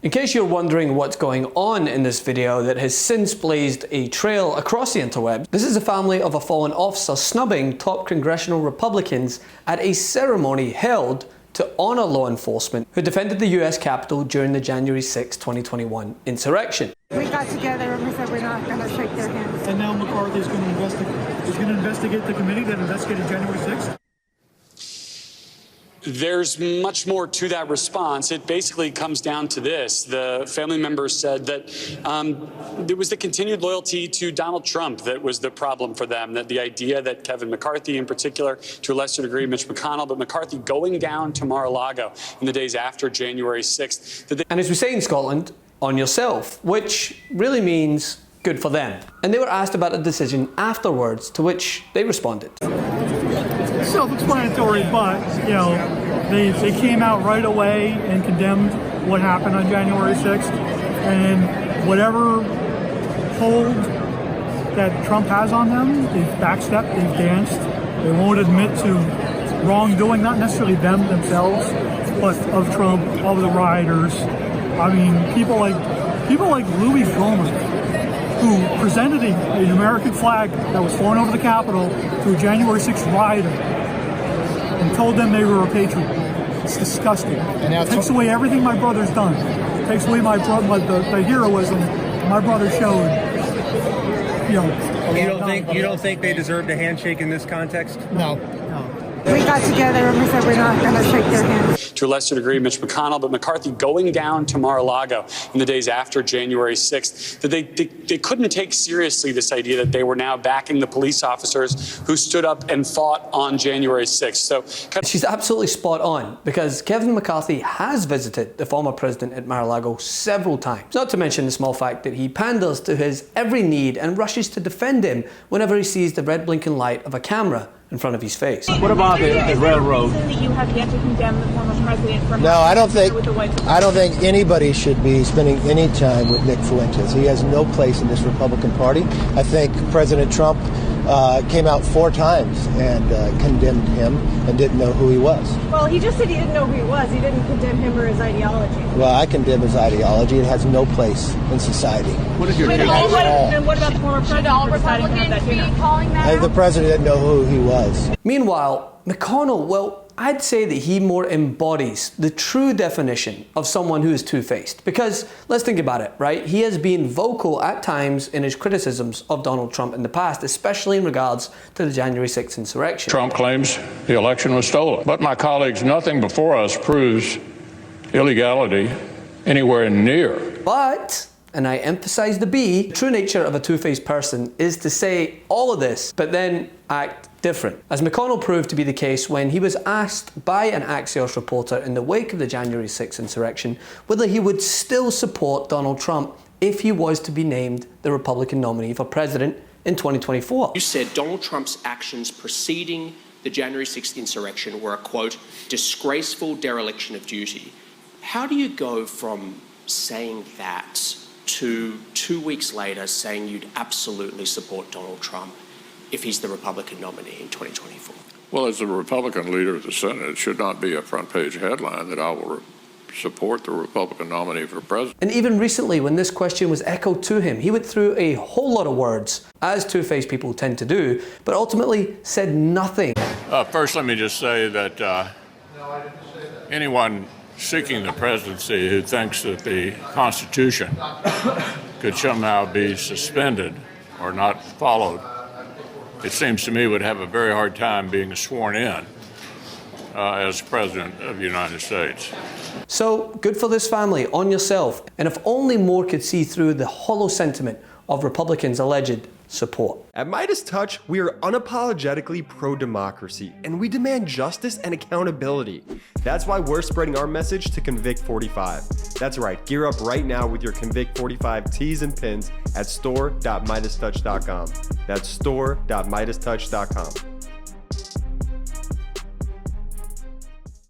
In case you're wondering what's going on in this video that has since blazed a trail across the interwebs, this is the family of a fallen officer snubbing top congressional Republicans at a ceremony held to honor law enforcement who defended the US Capitol during the January 6, 2021 insurrection. We got together and we said we're not going to shake their hands. And now McCarthy is going to investigate the committee that investigated January 6th? There's much more to that response. It basically comes down to this. The family members said that it was the continued loyalty to Donald Trump that was the problem for them, that the idea that Kevin McCarthy in particular, to a lesser degree Mitch McConnell, but McCarthy going down to Mar-a-Lago in the days after January 6th. And as we say in Scotland, on yourself, which really means good for them. And they were asked about the decision afterwards, to which they responded. Self-explanatory, but, you know, they came out right away and condemned what happened on January 6th. And whatever hold that Trump has on them, they've backstepped, they've danced. They won't admit to wrongdoing, not necessarily them themselves, but of Trump, of the rioters. I mean, people like Louis Gohmert, who presented an American flag that was flown over the Capitol to a January 6th rioter and told them they were a patriot. It's disgusting. It takes away everything my brother's done. It takes away the heroism my brother showed. You know, you don't think they deserved a handshake in this context? No. We got together and we said we're not going to shake their hands. To a lesser degree Mitch McConnell, but McCarthy going down to Mar-a-Lago in the days after January 6th, that they couldn't take seriously this idea that they were now backing the police officers who stood up and fought on January 6th. So she's absolutely spot on, because Kevin McCarthy has visited the former president at Mar-a-Lago several times. Not to mention the small fact that he panders to his every need and rushes to defend him whenever he sees the red blinking light of a camera in front of his face. What about the railroad? That you have yet to condemn the former president for no, I don't think anybody should be spending any time with Nick Fuentes. He has no place in this Republican Party. I think President Trump came out 4 times and condemned him and didn't know who he was. Well, he just said he didn't know who he was. He didn't condemn him or his ideology. Well, I condemn his ideology. It has no place in society. What is your and what about the former president? Should all Republicans be calling that out? The president didn't know who he was. Meanwhile, McConnell, well, I'd say that he more embodies the true definition of someone who is two-faced. Because let's think about it, right? He has been vocal at times in his criticisms of Donald Trump in the past, especially in regards to the January 6th insurrection. Trump claims the election was stolen. But my colleagues, nothing before us proves illegality anywhere near. But, and I emphasize the B, the true nature of a two-faced person is to say all of this, but then act different. As McConnell proved to be the case when he was asked by an Axios reporter in the wake of the January 6th insurrection whether he would still support Donald Trump if he was to be named the Republican nominee for president in 2024. You said Donald Trump's actions preceding the January 6th insurrection were a, quote, disgraceful dereliction of duty. How do you go from saying that to 2 weeks later saying you'd absolutely support Donald Trump if he's the Republican nominee in 2024? Well, as the Republican leader of the Senate, it should not be a front-page headline that I will support the Republican nominee for president. And even recently, when this question was echoed to him, he went through a whole lot of words, as two-faced people tend to do, but ultimately said nothing. First, let me just say that anyone seeking the presidency who thinks that the Constitution could somehow be suspended or not followed, it seems to me would have a very hard time being sworn in as President of the United States. So, good for this family, on yourself. And if only more could see through the hollow sentiment of Republicans' alleged support. At MeidasTouch, we are unapologetically pro-democracy, and we demand justice and accountability. That's why we're spreading our message to Convict 45. That's right, gear up right now with your Convict 45 tees and pins at store.meidastouch.com. That's store.meidastouch.com.